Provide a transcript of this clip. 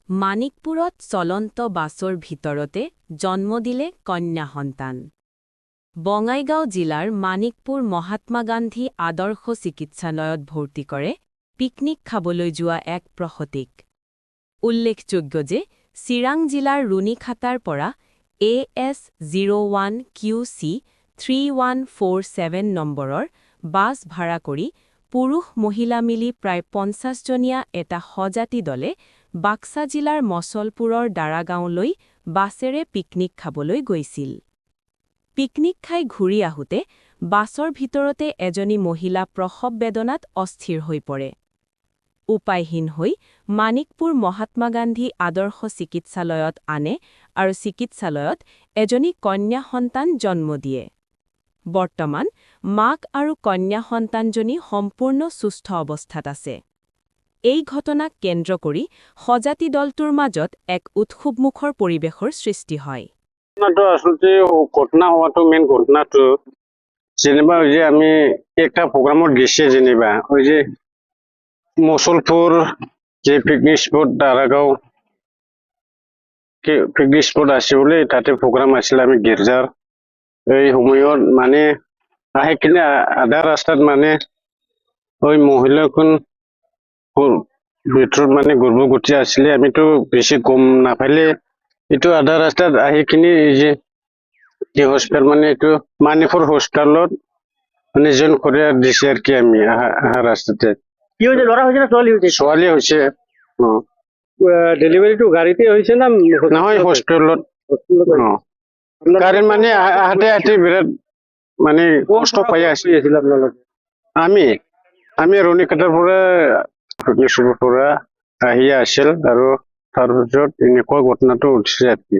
মানিকপুৰত চলন্ত বাছৰ ভিতৰতে জন্ম দিলে কন্যা সন্তান। বঙাইগাঁও জিলাৰ মানিকপুৰ মহাত্মা গান্ধী আদৰ্শ চিকিৎসালয়ত ভৰ্তি কৰে পিকনিক খাবলৈ যোৱা এক প্ৰসূতিক। উল্লেখযোগ্য যে চিৰাং জিলাৰ ৰুণিখাটাৰ পৰা AS01QC 3147 নম্বৰৰ বাছ ভাড়া কৰি পুৰুষ-মহিলা মিলি প্ৰায় ৫০জনীয়া এটা সজাতি দলে বাক্সা জিলাৰ মছলপুৰৰ দাৰাগাঁওলৈ বাছেৰে পিকনিক খাবলৈ গৈছিল। পিকনিক খাই ঘূৰি আহোঁতে বাছৰ ভিতৰতে এজনী মহিলা প্ৰসৱ বেদনাত অস্থিৰ হৈ পৰে। উপায়হীন হৈ মানিকপুৰ মহাত্মা গান্ধী আদৰ্শ চিকিৎসালয়ত আনে আৰু চিকিৎসালয়ত এজনী কন্যা সন্তান জন্ম দিয়ে। বৰ্তমান মাক আৰু কন্যা সন্তানজনী সম্পূৰ্ণ সুস্থ অৱস্থাত আছে। এই ঘটনাক কেন্দ্ৰ কৰি সজাতি দলটোৰ মাজত এক উৎসৱমুখৰ পৰিৱেশৰ সৃষ্টি হয়। আসলে ঘটনা হওয়াটো মেইন ঘটনাটো যেনিবা ওই যে আমি একটা প্রোগ্রামত গেছি যেনিবা ওই যে মসলপুর যে picnic spot Daragaon picnic spot আছে বলে তাতে প্রোগ্রাম আছিল আমি গির্জার এই সময়ত মানে আহি কিনে আধা রাস্তাত মানে ওই মহিলাখন ভিতৰত মানে গৰ্ভৱতী আছিলে আমিতো বেছি গম নাপালে এইটো আধা ৰাস্তাত আহি কিনে যে হস্পিটেল মানে এইটো মানিকপুৰ হস্পিটেলত মানে জইন কৰি দিছে আৰু কি আমি আহা ৰাস্তাতে কি হয়েছে লড়া হয়েছে না ছোৱালী হয়েছে ছোৱালী হৈছে ডেলিভাৰিটো গাড়িতে হয়েছে না নহয় হস্পিটেলত গাড়ী মানে আহোঁতে আহোঁতে বিৰাট মানে কষ্ট পাই আছিল আপোনালোকে আমি ৰুণিখাটাৰ পৰা পিকনিক স্পটৰ পৰা আহি আছিল আৰু তাৰপিছত এনেকুৱা ঘটনাটো উঠিছে আৰু কি